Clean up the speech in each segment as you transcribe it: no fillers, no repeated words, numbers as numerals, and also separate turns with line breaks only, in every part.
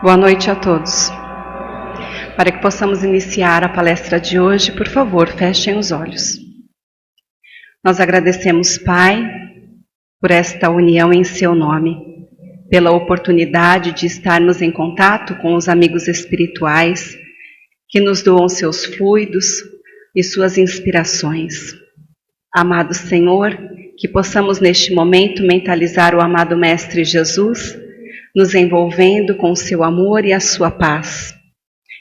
Boa noite a todos. Para que possamos iniciar a palestra de hoje, por favor, fechem os olhos. Nós agradecemos, Pai, por esta união em seu nome, pela oportunidade de estarmos em contato com os amigos espirituais que nos doam seus fluidos e suas inspirações. Amado Senhor, que possamos neste momento mentalizar o amado Mestre Jesus, nos envolvendo com o seu amor e a sua paz.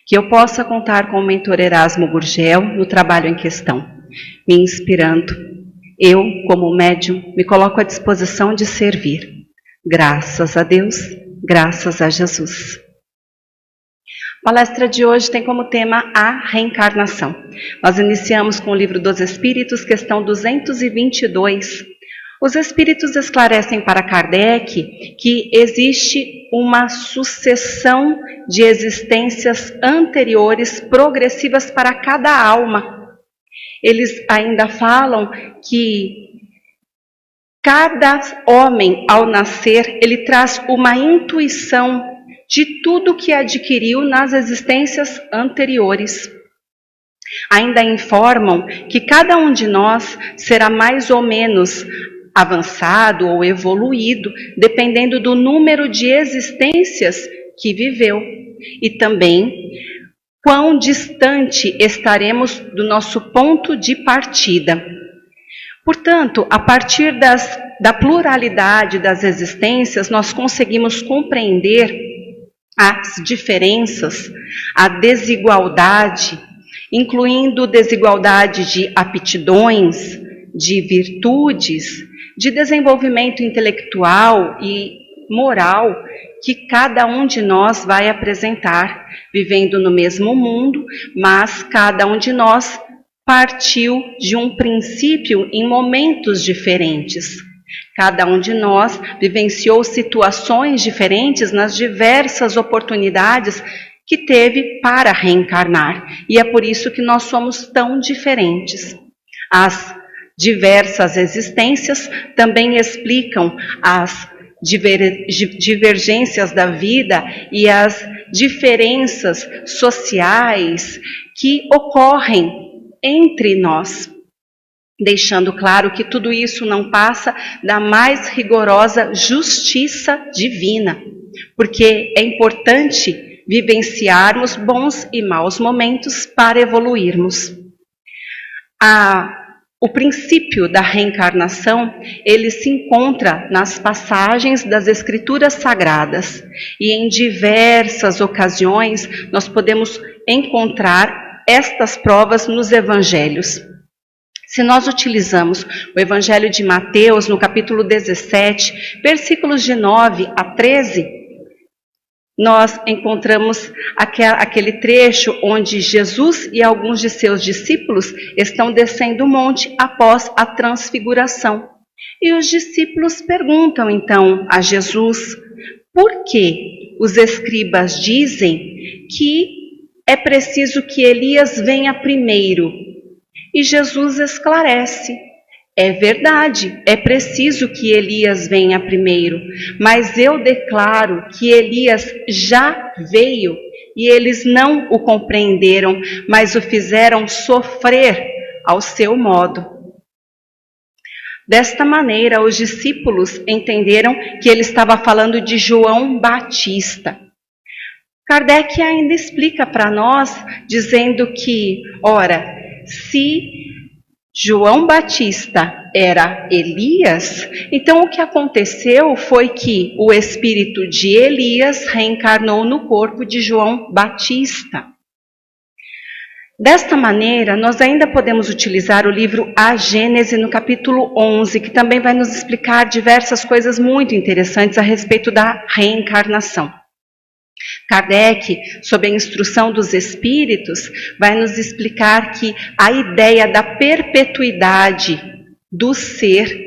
Que eu possa contar com o mentor Erasmo Gurgel no trabalho em questão, me inspirando. Eu, como médium, me coloco à disposição de servir. Graças a Deus, graças a Jesus. A palestra de hoje tem como tema a reencarnação. Nós iniciamos com o Livro dos Espíritos, questão 222. Os Espíritos esclarecem para Kardec que existe uma sucessão de existências anteriores progressivas para cada alma. Eles ainda falam que cada homem, ao nascer, ele traz uma intuição de tudo que adquiriu nas existências anteriores. Ainda informam que cada um de nós será mais ou menos avançado ou evoluído, dependendo do número de existências que viveu. E também quão distante estaremos do nosso ponto de partida. Portanto, a partir da pluralidade das existências, nós conseguimos compreender as diferenças, a desigualdade, incluindo desigualdade de aptidões, de virtudes, de desenvolvimento intelectual e moral que cada um de nós vai apresentar, vivendo no mesmo mundo, mas cada um de nós partiu de um princípio em momentos diferentes. Cada um de nós vivenciou situações diferentes nas diversas oportunidades que teve para reencarnar. E é por isso que nós somos tão diferentes. As diversas existências também explicam as divergências da vida e as diferenças sociais que ocorrem entre nós, deixando claro que tudo isso não passa da mais rigorosa justiça divina, porque é importante vivenciarmos bons e maus momentos para evoluirmos. O princípio da reencarnação, ele se encontra nas passagens das Escrituras Sagradas e em diversas ocasiões nós podemos encontrar estas provas nos Evangelhos. Se nós utilizamos o Evangelho de Mateus, no capítulo 17, versículos de 9 a 13, nós encontramos aquele trecho onde Jesus e alguns de seus discípulos estão descendo o monte após a transfiguração. E os discípulos perguntam então a Jesus, por que os escribas dizem que é preciso que Elias venha primeiro? E Jesus esclarece, é verdade, é preciso que Elias venha primeiro, mas eu declaro que Elias já veio e eles não o compreenderam, mas o fizeram sofrer ao seu modo. Desta maneira, os discípulos entenderam que ele estava falando de João Batista. Kardec ainda explica para nós, dizendo que, ora, se João Batista era Elias, então o que aconteceu foi que o espírito de Elias reencarnou no corpo de João Batista. Desta maneira, nós ainda podemos utilizar o livro A Gênese no capítulo 11, que também vai nos explicar diversas coisas muito interessantes a respeito da reencarnação. Kardec, sob a instrução dos espíritos, vai nos explicar que a ideia da perpetuidade do ser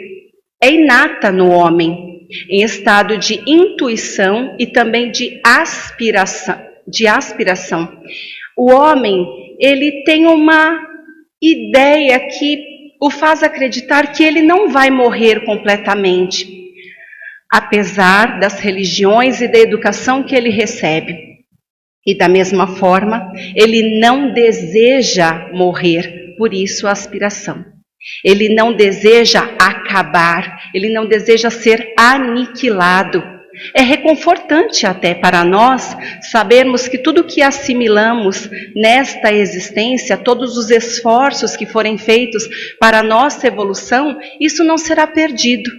é inata no homem, em estado de intuição e também de aspiração. O homem, ele tem uma ideia que o faz acreditar que ele não vai morrer completamente. apesar das religiões e da educação que ele recebe. E da mesma forma, ele não deseja morrer, por isso a aspiração. Ele não deseja acabar, ele não deseja ser aniquilado. É reconfortante até para nós sabermos que tudo que assimilamos nesta existência, todos os esforços que forem feitos para a nossa evolução, isso não será perdido.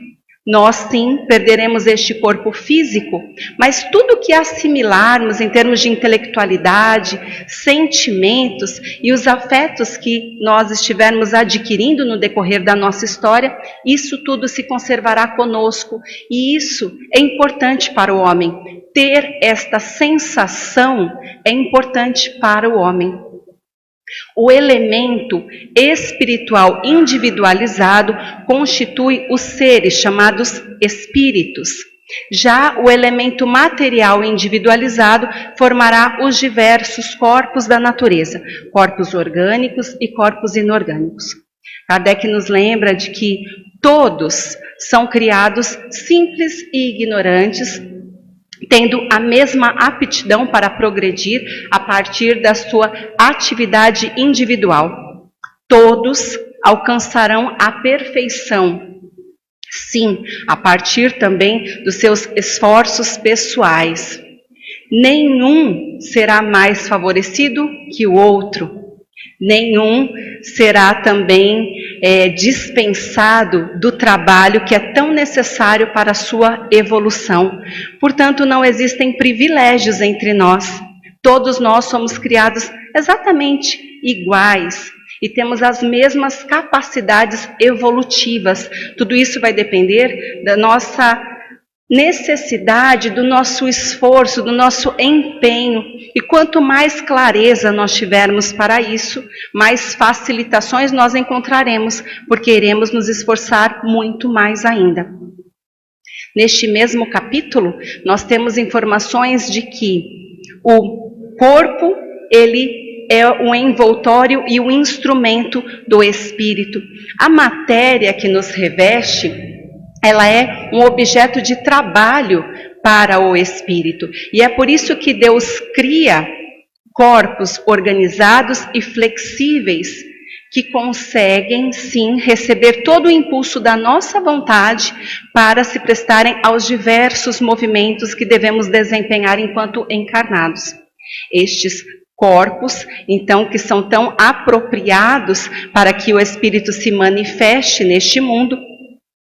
Nós sim perderemos este corpo físico, mas tudo que assimilarmos em termos de intelectualidade, sentimentos e os afetos que nós estivermos adquirindo no decorrer da nossa história, isso tudo se conservará conosco e isso é importante para o homem. Ter esta sensação é importante para o homem. O elemento espiritual individualizado constitui os seres chamados espíritos. Já o elemento material individualizado formará os diversos corpos da natureza, corpos orgânicos e corpos inorgânicos. Kardec nos lembra de que todos são criados simples e ignorantes, tendo a mesma aptidão para progredir a partir da sua atividade individual. Todos alcançarão a perfeição, sim, a partir também dos seus esforços pessoais. Nenhum será mais favorecido que o outro. Nenhum será também dispensado do trabalho que é tão necessário para a sua evolução. Portanto, não existem privilégios entre nós. Todos nós somos criados exatamente iguais e temos as mesmas capacidades evolutivas. Tudo isso vai depender da nossa necessidade, do nosso esforço, do nosso empenho. E quanto mais clareza nós tivermos para isso, mais facilitações nós encontraremos, porque iremos nos esforçar muito mais ainda. Neste mesmo capítulo, nós temos informações de que o corpo, ele é o envoltório e o instrumento do espírito. A matéria que nos reveste, ela é um objeto de trabalho para o espírito. E é por isso que Deus cria corpos organizados e flexíveis, que conseguem, sim, receber todo o impulso da nossa vontade para se prestarem aos diversos movimentos que devemos desempenhar enquanto encarnados. Estes corpos, então, que são tão apropriados para que o espírito se manifeste neste mundo,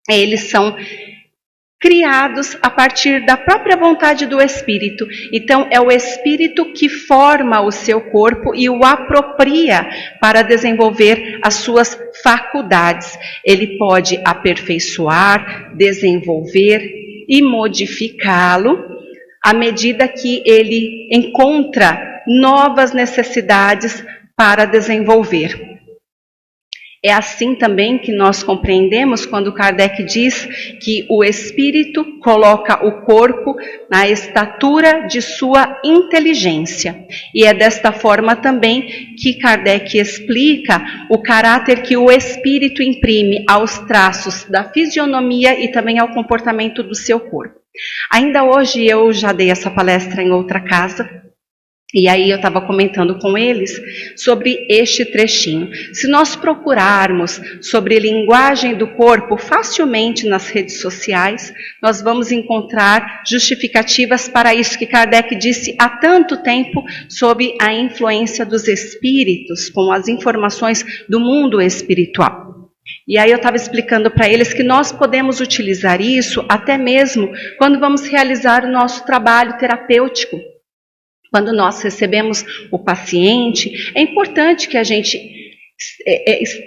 eles são criados a partir da própria vontade do espírito. Então, é o espírito que forma o seu corpo e o apropria para desenvolver as suas faculdades. Ele pode aperfeiçoar, desenvolver e modificá-lo à medida que ele encontra novas necessidades para desenvolver. É assim também que nós compreendemos quando Kardec diz que o espírito coloca o corpo na estatura de sua inteligência. E é desta forma também que Kardec explica o caráter que o espírito imprime aos traços da fisionomia e também ao comportamento do seu corpo. Ainda hoje eu já dei essa palestra em outra casa. E aí eu estava comentando com eles sobre este trechinho. Se nós procurarmos sobre linguagem do corpo facilmente nas redes sociais, nós vamos encontrar justificativas para isso que Kardec disse há tanto tempo sobre a influência dos espíritos, com as informações do mundo espiritual. E aí eu estava explicando para eles que nós podemos utilizar isso até mesmo quando vamos realizar o nosso trabalho terapêutico. Quando nós recebemos o paciente, é importante que a gente,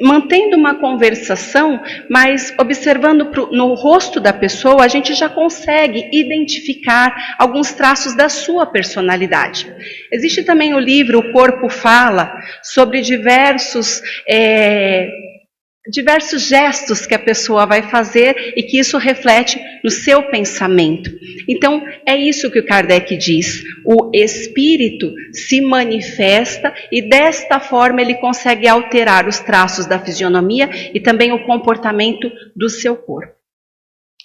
mantendo uma conversação, mas observando no rosto da pessoa, a gente já consegue identificar alguns traços da sua personalidade. Existe também o livro O Corpo Fala, sobre diversos gestos que a pessoa vai fazer e que isso reflete no seu pensamento. Então, é isso que o Kardec diz. O espírito se manifesta e desta forma ele consegue alterar os traços da fisionomia e também o comportamento do seu corpo.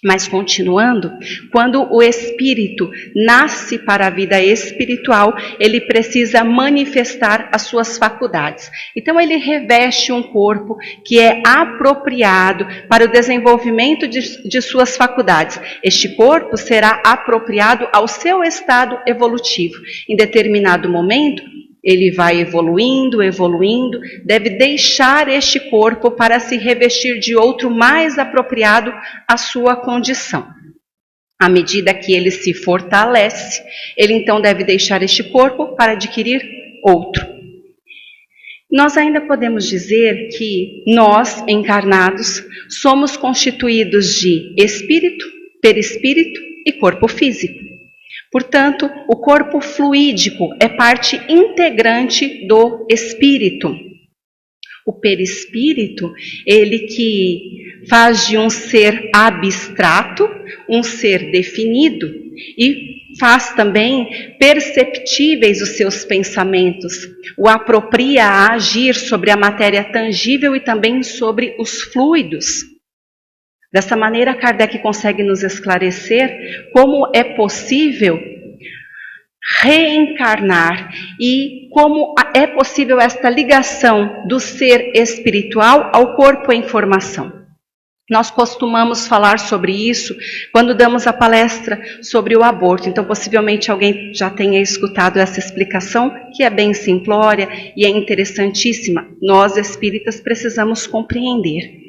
Mas continuando, quando o espírito nasce para a vida espiritual, ele precisa manifestar as suas faculdades. Então ele reveste um corpo que é apropriado para o desenvolvimento de suas faculdades. Este corpo será apropriado ao seu estado evolutivo. Em determinado momento, ele vai evoluindo, deve deixar este corpo para se revestir de outro mais apropriado à sua condição. À medida que ele se fortalece, ele então deve deixar este corpo para adquirir outro. Nós ainda podemos dizer que nós, encarnados, somos constituídos de espírito, perispírito e corpo físico. Portanto, o corpo fluídico é parte integrante do espírito. O perispírito, ele que faz de um ser abstrato, um ser definido e faz também perceptíveis os seus pensamentos, o apropria a agir sobre a matéria tangível e também sobre os fluidos. Dessa maneira, Kardec consegue nos esclarecer como é possível reencarnar e como é possível esta ligação do ser espiritual ao corpo em formação. Nós costumamos falar sobre isso quando damos a palestra sobre o aborto. Então, possivelmente alguém já tenha escutado essa explicação, que é bem simplória e é interessantíssima. Nós, espíritas, precisamos compreender.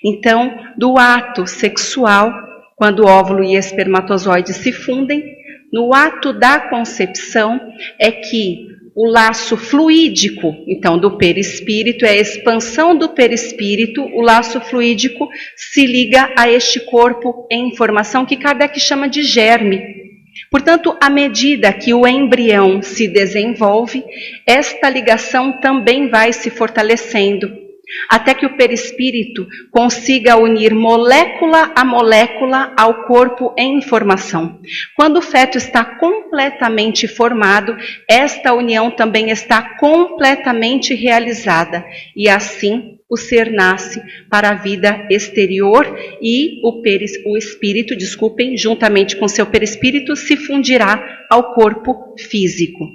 Então, do ato sexual, quando o óvulo e espermatozoide se fundem, no ato da concepção é que o laço fluídico, então, do perispírito, é a expansão do perispírito, o laço fluídico se liga a este corpo em formação que Kardec chama de germe. Portanto, à medida que o embrião se desenvolve, esta ligação também vai se fortalecendo, até que o perispírito consiga unir molécula a molécula ao corpo em formação. Quando o feto está completamente formado, esta união também está completamente realizada, e assim o ser nasce para a vida exterior e o espírito, juntamente com seu perispírito, se fundirá ao corpo físico.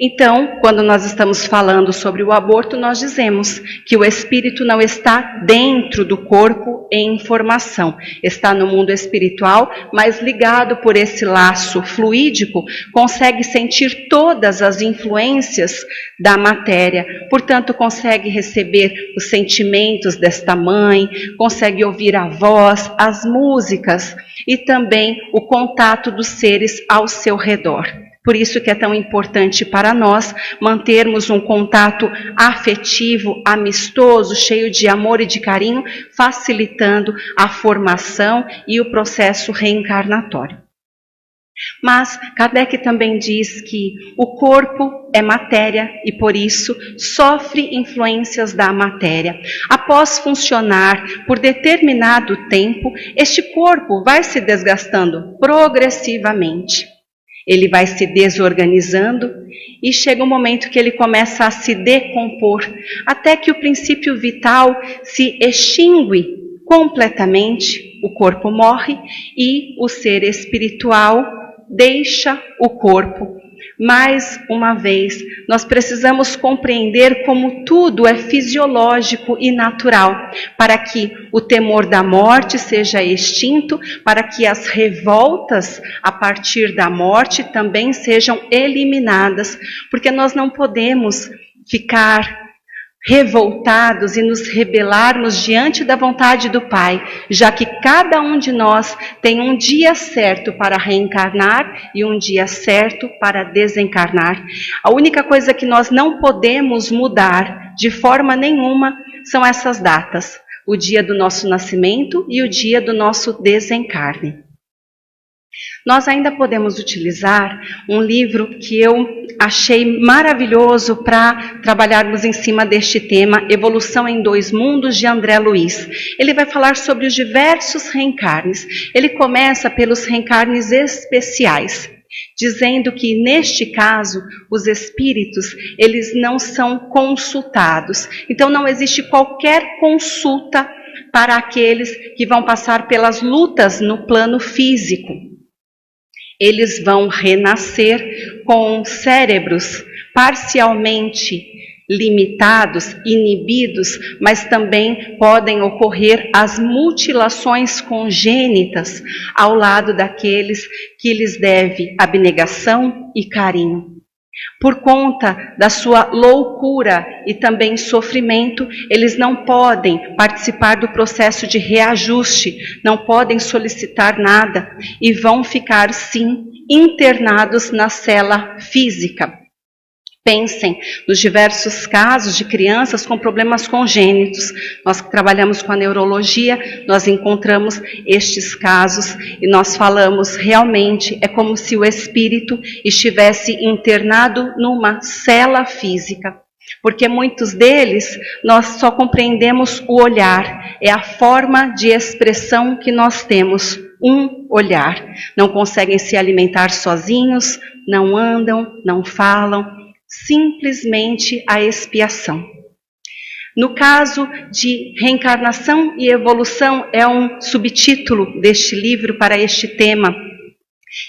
Então, quando nós estamos falando sobre o aborto, nós dizemos que o espírito não está dentro do corpo em formação. Está no mundo espiritual, mas ligado por esse laço fluídico, consegue sentir todas as influências da matéria. Portanto, consegue receber os sentimentos desta mãe, consegue ouvir a voz, as músicas e também o contato dos seres ao seu redor. Por isso que é tão importante para nós mantermos um contato afetivo, amistoso, cheio de amor e de carinho, facilitando a formação e o processo reencarnatório. Mas Kardec também diz que o corpo é matéria e, por isso, sofre influências da matéria. Após funcionar por determinado tempo, este corpo vai se desgastando progressivamente. Ele vai se desorganizando e chega um momento que ele começa a se decompor, até que o princípio vital se extingue completamente, o corpo morre e o ser espiritual deixa o corpo. Mais uma vez, nós precisamos compreender como tudo é fisiológico e natural, para que o temor da morte seja extinto, para que as revoltas a partir da morte também sejam eliminadas, porque nós não podemos ficar revoltados e nos rebelarmos diante da vontade do Pai, já que cada um de nós tem um dia certo para reencarnar e um dia certo para desencarnar. A única coisa que nós não podemos mudar de forma nenhuma são essas datas, o dia do nosso nascimento e o dia do nosso desencarne. Nós ainda podemos utilizar um livro que eu achei maravilhoso para trabalharmos em cima deste tema, Evolução em Dois Mundos, de André Luiz. Ele vai falar sobre os diversos reencarnes. Ele começa pelos reencarnes especiais, dizendo que, neste caso, os espíritos, eles não são consultados. Então, não existe qualquer consulta para aqueles que vão passar pelas lutas no plano físico. Eles vão renascer com cérebros parcialmente limitados, inibidos, mas também podem ocorrer as mutilações congênitas ao lado daqueles que lhes deve abnegação e carinho. Por conta da sua loucura e também sofrimento, eles não podem participar do processo de reajuste, não podem solicitar nada e vão ficar, sim, internados na cela física. Pensem nos diversos casos de crianças com problemas congênitos. Nós que trabalhamos com a neurologia, nós encontramos estes casos e nós falamos realmente, é como se o espírito estivesse internado numa cela física. Porque muitos deles, nós só compreendemos o olhar, é a forma de expressão que nós temos, um olhar. Não conseguem se alimentar sozinhos, não andam, não falam, simplesmente a expiação. No caso de reencarnação e evolução, é um subtítulo deste livro para este tema.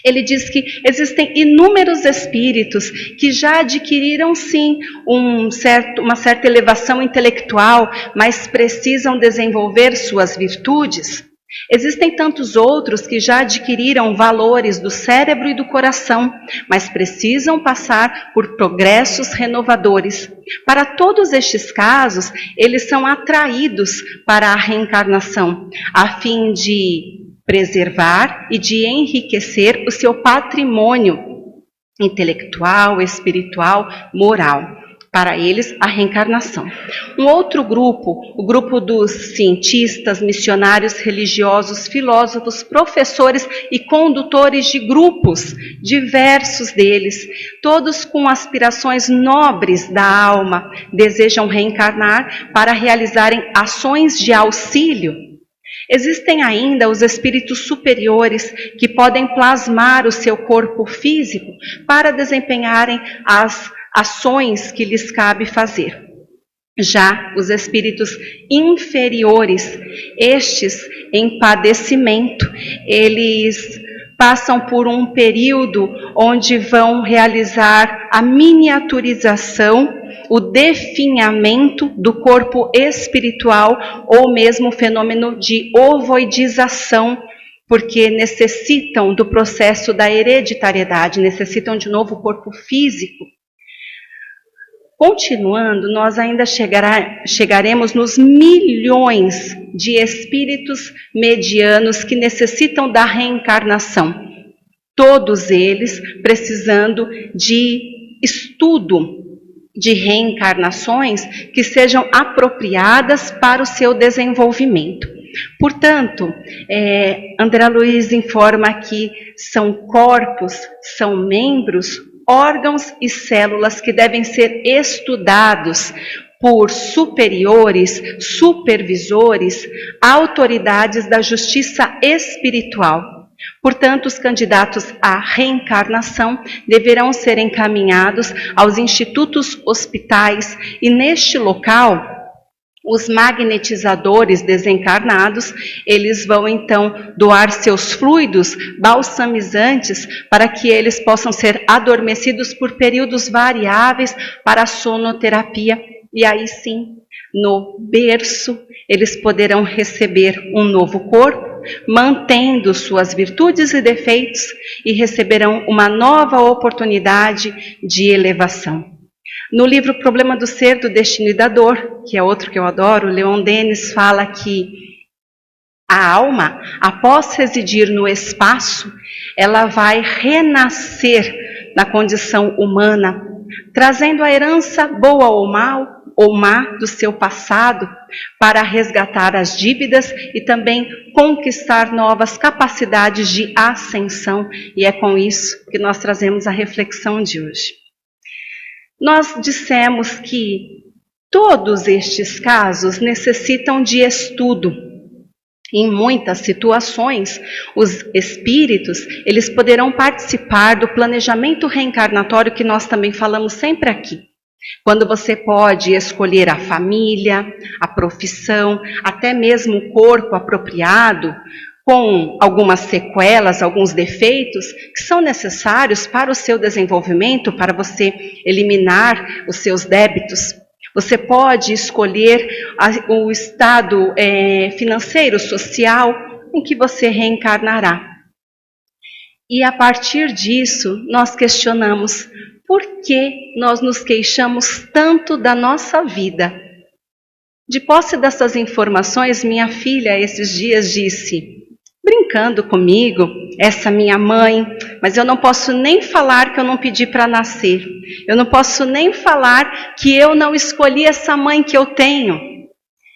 Ele diz que existem inúmeros espíritos que já adquiriram, sim, uma certa elevação intelectual, mas precisam desenvolver suas virtudes. Existem tantos outros que já adquiriram valores do cérebro e do coração, mas precisam passar por progressos renovadores. Para todos estes casos, eles são atraídos para a reencarnação, a fim de preservar e de enriquecer o seu patrimônio intelectual, espiritual, moral. Para eles, a reencarnação. Um outro grupo, o grupo dos cientistas, missionários religiosos, filósofos, professores e condutores de grupos, diversos deles, todos com aspirações nobres da alma, desejam reencarnar para realizarem ações de auxílio. Existem ainda os espíritos superiores que podem plasmar o seu corpo físico para desempenharem as ações que lhes cabe fazer. Já os espíritos inferiores, estes em padecimento, eles passam por um período onde vão realizar a miniaturização, o definhamento do corpo espiritual ou mesmo o fenômeno de ovoidização, porque necessitam do processo da hereditariedade, necessitam de novo corpo físico. Continuando, nós ainda chegaremos nos milhões de espíritos medianos que necessitam da reencarnação. Todos eles precisando de estudo de reencarnações que sejam apropriadas para o seu desenvolvimento. Portanto, André Luiz informa que são corpos, são membros, órgãos e células que devem ser estudados por superiores, supervisores, autoridades da justiça espiritual. Portanto, os candidatos à reencarnação deverão ser encaminhados aos institutos hospitais e neste local, os magnetizadores desencarnados, eles vão então doar seus fluidos balsamizantes para que eles possam ser adormecidos por períodos variáveis para a sonoterapia. E aí sim, no berço, eles poderão receber um novo corpo, mantendo suas virtudes e defeitos e receberão uma nova oportunidade de elevação. No livro Problema do Ser, do Destino e da Dor, que é outro que eu adoro, Leon Denis fala que a alma, após residir no espaço, ela vai renascer na condição humana, trazendo a herança boa ou má do seu passado para resgatar as dívidas e também conquistar novas capacidades de ascensão. E é com isso que nós trazemos a reflexão de hoje. Nós dissemos que todos estes casos necessitam de estudo. Em muitas situações, os espíritos, eles poderão participar do planejamento reencarnatório que nós também falamos sempre aqui. Quando você pode escolher a família, a profissão, até mesmo o corpo apropriado, com algumas sequelas, alguns defeitos que são necessários para o seu desenvolvimento, para você eliminar os seus débitos. Você pode escolher o estado financeiro, social, em que você reencarnará. E a partir disso, nós questionamos por que nós nos queixamos tanto da nossa vida. De posse dessas informações, minha filha esses dias disse, brincando comigo, essa minha mãe, mas eu não posso nem falar que eu não pedi para nascer. Eu não posso nem falar que eu não escolhi essa mãe que eu tenho.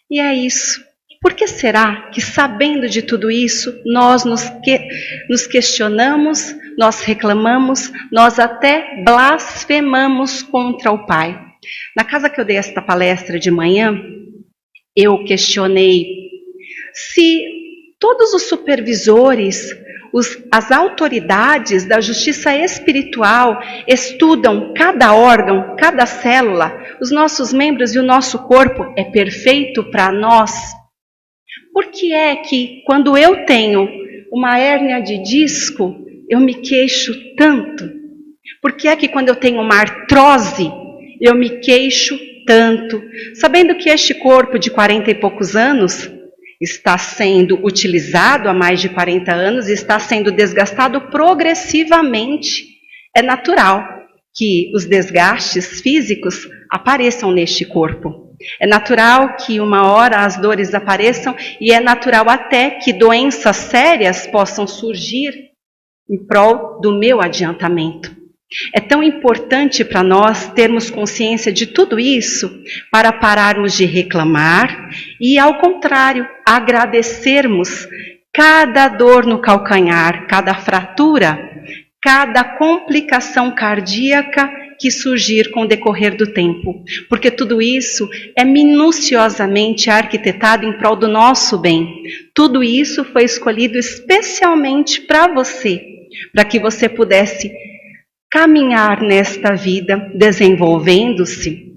E é isso. Por que será que, sabendo de tudo isso, nós nos questionamos, nós reclamamos, nós até blasfemamos contra o Pai? Na casa que eu dei esta palestra de manhã, eu questionei se todos os supervisores, as autoridades da justiça espiritual estudam cada órgão, cada célula, os nossos membros e o nosso corpo é perfeito para nós. Por que é que quando eu tenho uma hérnia de disco, eu me queixo tanto? Por que é que quando eu tenho uma artrose, eu me queixo tanto? Sabendo que este corpo de 40 e poucos anos está sendo utilizado há mais de 40 anos e está sendo desgastado progressivamente. É natural que os desgastes físicos apareçam neste corpo. É natural que uma hora as dores apareçam e é natural até que doenças sérias possam surgir em prol do meu adiantamento. É tão importante para nós termos consciência de tudo isso para pararmos de reclamar e, ao contrário, agradecermos cada dor no calcanhar, cada fratura, cada complicação cardíaca que surgir com o decorrer do tempo, porque tudo isso é minuciosamente arquitetado em prol do nosso bem. Tudo isso foi escolhido especialmente para você, para que você pudesse caminhar nesta vida, desenvolvendo-se,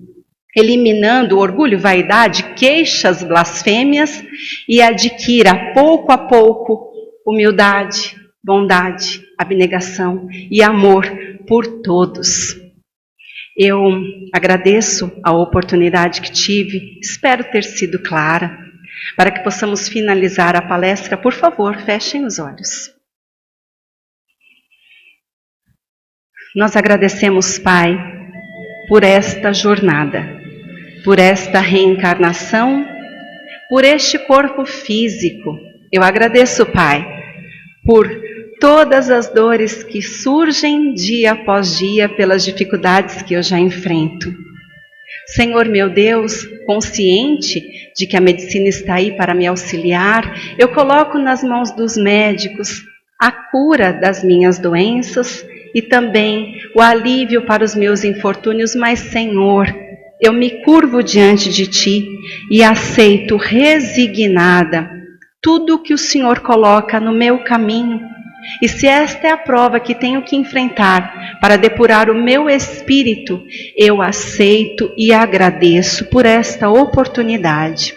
eliminando orgulho, vaidade, queixas, blasfêmias e adquira pouco a pouco humildade, bondade, abnegação e amor por todos. Eu agradeço a oportunidade que tive, espero ter sido clara. Para que possamos finalizar a palestra, por favor, fechem os olhos. Nós agradecemos, Pai, por esta jornada, por esta reencarnação, por este corpo físico. Eu agradeço, Pai, por todas as dores que surgem dia após dia pelas dificuldades que eu já enfrento. Senhor meu Deus, consciente de que a medicina está aí para me auxiliar, eu coloco nas mãos dos médicos a cura das minhas doenças e também o alívio para os meus infortúnios, mas Senhor, eu me curvo diante de Ti e aceito resignada tudo o que o Senhor coloca no meu caminho. E se esta é a prova que tenho que enfrentar para depurar o meu espírito, eu aceito e agradeço por esta oportunidade.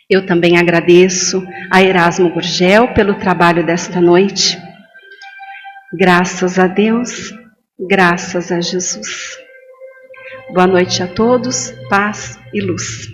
Eu também agradeço a Erasmo Gurgel pelo trabalho desta noite. Graças a Deus, graças a Jesus. Boa noite a todos, paz e luz.